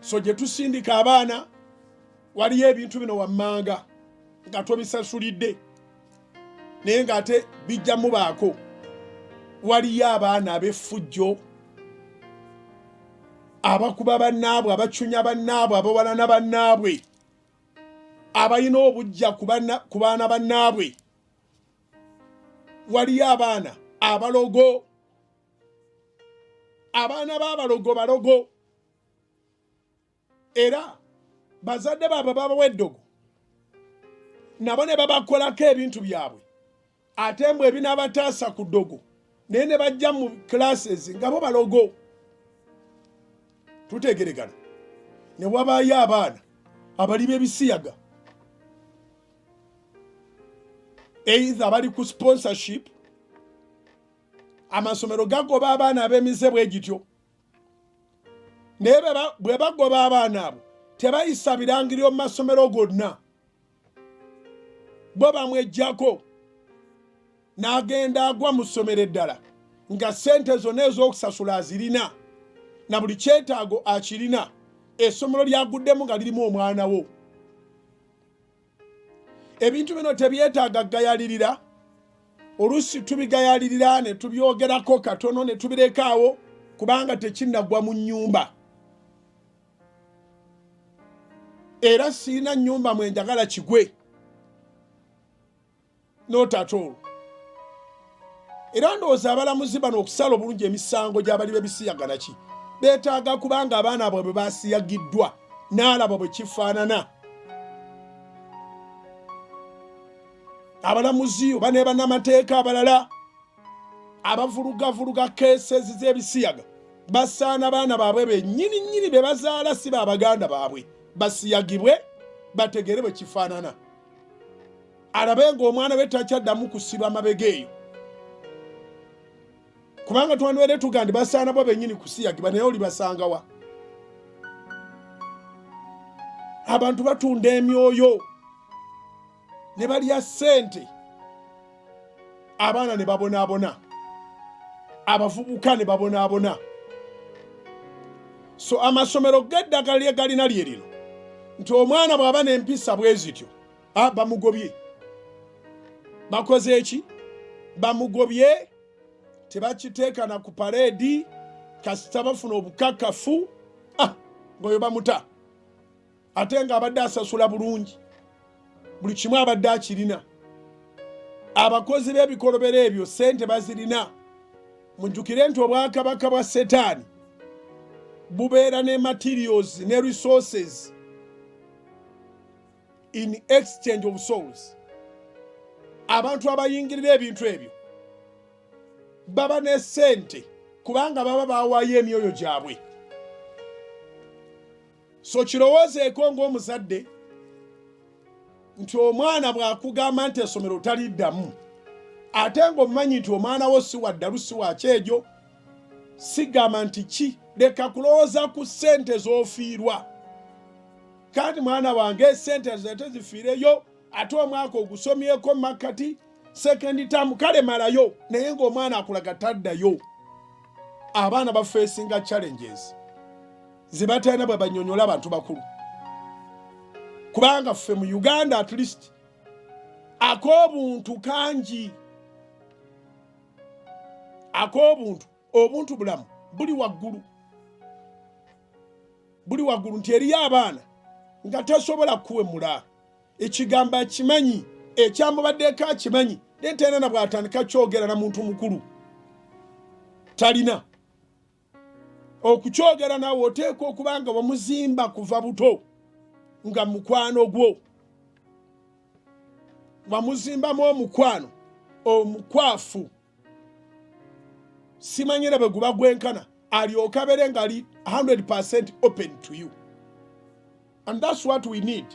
so gye tusindika abaana waliyo ebintu bino wammanga nga tobisasulidde naye ng'ate bijja mubaako. Waliyo abaana ab'effujjo, abakuba bannaabwe, abacunya bannaabwe, abawalana bannaabwe, abalina obujja ku baana bannaabwe. Waliyo abaana abalogo, abaana b'abalogo balogo, era bazadde baabwe babawa eddogo nabo ne babakolako ebintu byabwe, ate mbwe ebinaabataasa ku ddogo naye ne bajja mu classes nga bo balogo. Tutegeregana. Ne wabaayo abaana abali b'ebisiyaga, either bali ku sponsorship, amasomero gagoba abaana ab'emize bwe gityo, naye bwe bagoba abaana abo tebayisa birangiriro mu masomero gonna, bo bamwejjako n'agenda agwa mu ssomero eddala nga ssente zonna ez'okusasula azirina na buli kyetaago akirina, essomero lyaguddemu nga lirimu omwana wo. Ebintu bino tebyetaaga gayalirira. Oluusi tubigayalirira ne tubyogerako katono ne tubirekaawo kubanga tekinnagwa mu nnyumba. Era siina nnyumba mwe njagala kigwe. Not at all. Era ndowooza abalamuzi bano okusala obulungi emisango gy'abali b'ebisiyaga naki beetaaga kubanga abaana abo bwe baasiyagiddwa n'alaba bwe kifaanana. Abalamuzi oba ne bannamateeka abalala abavulugavuluga keesezi z'ebisiyaga basaana baana baabwe bennyini be bazaala si baabaganda baabwe basiyagibwe bategere bwe kifaanana, alabe ng'omwana we takyaddamu kusiba mabega eyo. Kubanga twandiwere tugandi basaana bo bennyini kusiyagibwa naye oli basangawa. Abantu batunda emyoyo ne balya ssente, abaana ne babonaabona, abavubuka ne babonaabona. So amasomero g'eddagala lye galina lye lino nti omwana bw'aba n'empisa bwe zityo bamugobye. Bakoze eki? Bamugobye, tebakiteeka na ku paleedi kasita bafuna obukakafu ng'oyo bamuta, ate ng'abadde asasula bulungi, buli kimu abadde akirina. Abakozi b'ebikolobero ebyo ssente bazirina. Mujjukire nti obwakabaka bwa Setaani bubeera ne materials ne resources in exchange of souls. Abantu abayingirira ebintu ebyo baba ne ssente kubanga baba bawaayo emyoyo gyabwe. So kirowoozeeko ng'omuzadde nti omwana bw'akugamba nti essomero taliddamu, ate ng'omumanyi nti omwana wo si waddalu si wakyejo, sigamba nti ki, leka kulowooza ku ssente z'ofiirwa. Kandi mwana wange ssente zete zifiireyo, ate omwaka ogusomyeko makati second term kale malayo, naye ng'omwana akulaga taddayo. Abaana bafeesinga challenges zibatalina bwe bannyonnyola abantu bakulu. Kubanga ffe mu Uganda at least ak'obuntu kangi, ak'obuntu, obuntu bulamu buli waggulu, buli waggulu, nti eriyo abaana nga tasobola kuwemula, ekigambo akimanyi, ekyamubaddeeko akimanyi, naye tena na bw'atandika kyogera na muntu mukulu talina okukyogera nawe, oteeka okuba nga wamuzimba kuva buto, nga mukwano gwo wamuzimbamu omukwano omukwafu, simanyire bwe guba gwenkana, alyoka abeere nga ali 100% open to you, and that's what we need.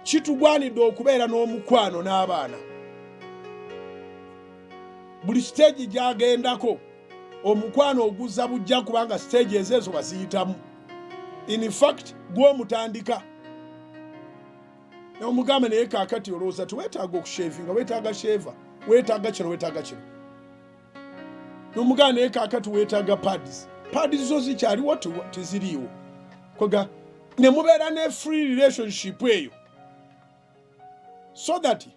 Kitugwanidde okubeera n'omukwano n'abaana. Buli stage gy'agendako omukwano oguzza bujja kubanga stage ezo baziyitamu. In fact gw'omutandika n'omugamba naye kaakati olowooza tiweetaaga okushevinga, weetaaga sheva, weetaaga kino, weetaaga kino. N'omugamba naye kaakati weetaaga pads zo zikyaliwo teziriiwo. koga ne mubeera ne free relationship eyo so that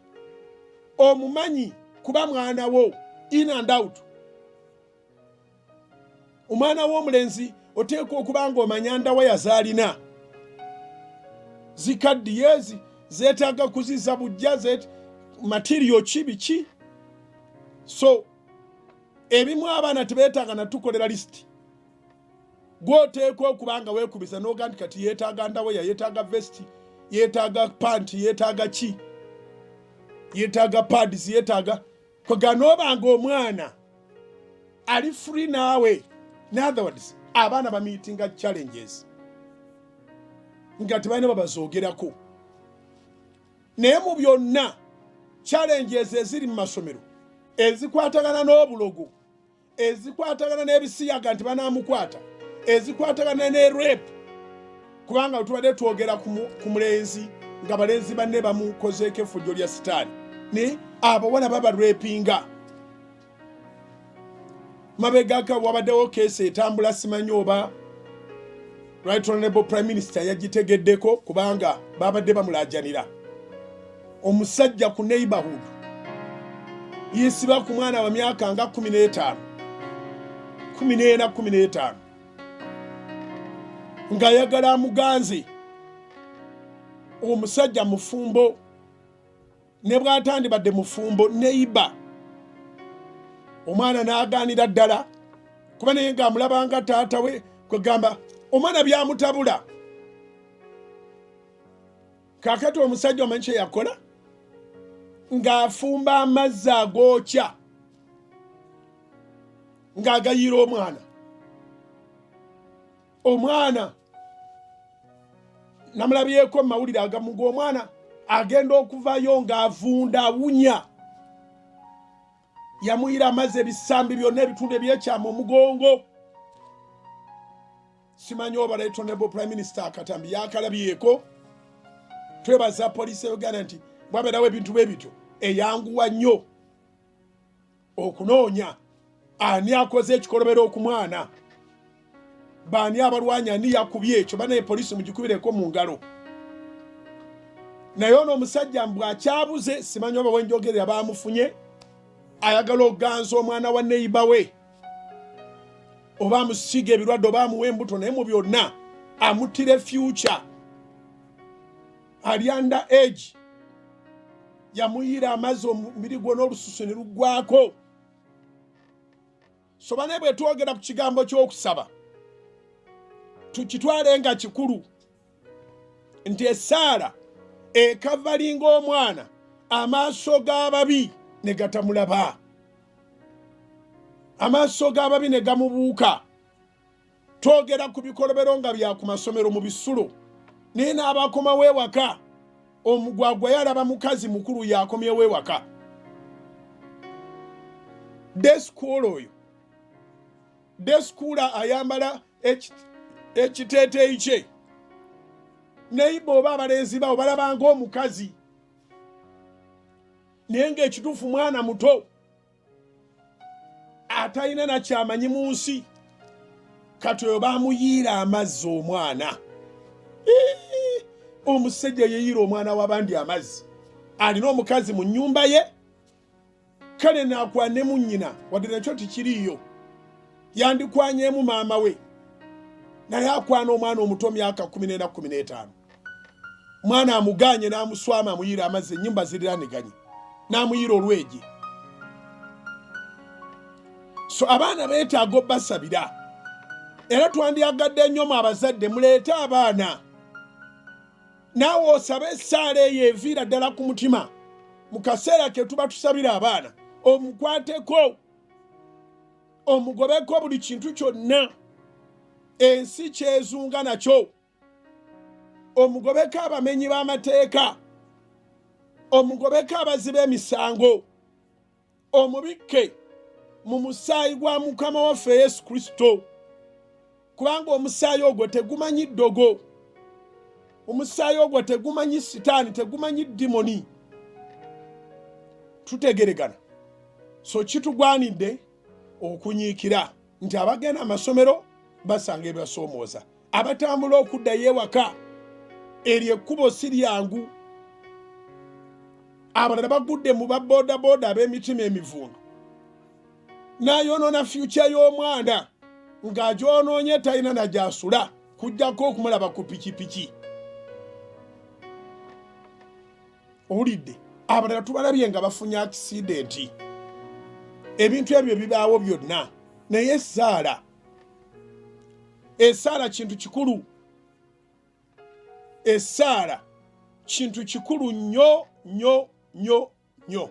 omumanyi kuba mwana wo in and out. Omwana w'omulenzi oteekwa okuba ng'omanya ndawa yazaalina zikaddiye zeetaaga kuziza bujja material ki. So ebimu abaana tebeetaaga na tukolera lisiti. Gw'oteekwa okuba nga weekubisa n'oga nti kati yeetaaga ndaweya, yeetaaga vesti, yeetaaga panti, yeetaaga ki, yeetaaga pads, yeetaaga kwega n'oba ng'omwana ali free naawe. In other words, abaana bamiitinga challenges nga tebalina babazoogerako. Naye mu byonna challenges eziri mu masomero ezikwatagana n'obulogo, ezikwatagana n'ebisiyaga nti banaamukwata, ezikwatagana ne rape, kubanga tubadde twogera ku mulenzi nga balenzi banne bamukozeeko effujjo lya sitaani ne abawala babarepinga. Mabegaka wabaddewo keesi etambula, simanyi oba Right Honorable Prime Minister yagitegeddeko kubanga babadde bamulajanira. Omusajja ku neighborhood yesiba ku mwana wa myaka nga 15 14 nga yagala amuganze. Omusajja mufumbo ne bw'atandibadde mufumbo neighbor omwana n'agaanira ddala kuba naye ng'amulabanga taata we kwegamba omwana byamutabula. Kaakati omusajja omanyi kye yakola? Ng'afumba amazzi agookya ng'agayiira omwana. Omwana namulabyeko mu mawulire agamu ng'omwana agenda okuvayo ng'avunda awunya. Yamuyira amazzi ebisambi byonna ebitundu ebyekyama omugongo. Simanyi oba Right Honorable Prime Minister Akatambi yakalabyeko. Twebaza poliisi y'Uganda nti bwabeerawo ebintu bwe bityo eyanguwa nnyo okunoonya ani akoze ekikolobero okumwana, baani abalwanya, ani yakubye ekyo, banaye poliisi mugikubireko mu ngalo. Naye ono omusajja bw'akyabuze, simanyi oba wenjogerera baamufunye, ayagala okuganza omwana wa neighbor we oba amusiga ebirwadde oba amuwa embuto, naye mu byonna amuttire future. Ali under age, yamuyiira amazzi omubiri gwo n'olususu ne luggwako. So bane bwe twogera ku kigambo ky'okusaba tukitwale nga kikulu nti essaala ekavalinga omwana amaaso g'ababi ne gatamulaba, amaaso g'ababi ne gamubuuka. Twogera ku bikolobero nga bya ku masomero mu bisulo, naye n'abakomawo ewaka. Omugwagwa yalaba mukazi mukulu yakomyewo ewaka. Desikuula oyo, desikuula ayambala ekiteeteeyi kye, neiba oba abalenzi bawo balaba ng'omukazi, naye ng'ekituufu mwana muto atalina na kyamanyi mu nsi. Kati oyo baamuyiira amazzi omwana. Omusajja yeyiira omwana w'abandi amazzi, alina omukazi mu nnyumba ye, kale naakwane mu nnyina wadde nakyo tikiriiyo, yandikwanyemu maama we, naye akwana omwana omuto myaka 14-15. Mwana amuganye n'amuswama amuyiira amazzi, ennyumba ziriraniganye, n'amuyiira olwegi. So abaana beetaaga obbasabira, era twandyagadde nnyo mu abazadde muleete abaana. Naawe osabe essaala eyo eviira ddala ku mutima. Mu kaseera ke tuba tusabira abaana, omukwateko, omugobeko buli kintu kyonna ensi kyezunga nakyo, omugobeko abamenyi b'amateeka, omugobeko abaziba emisango, omubikke mu musaayi gwa Mukama waffe Yesu Kristo, kubanga omusaayi ogwo tegumanyi ddogo, omusaayi ogwo tegumanyi sitaani, tegumanyi dimoni. Tutegeregana. So kitugwanidde okunyiikira nti abagenda amasomero basanga ebibasoomooza, abatambula okuddayo ewaka eryo ekkubo si lyangu. Abalala bagudde mu baboodabooda ab'emitima emivundo, n'ayonoona fyuca y'omwana ng'agyonoonye talina na gy'asula kujjako okumulaba ku pikipiki. Owulidde? Abalala tubalabye nga bafunye akisidenti. Ebintu ebyo bibaawo byonna, naye essaala kintu kikulu. Essaala kintu kikulu nnyo nnyo nnyo nnyo.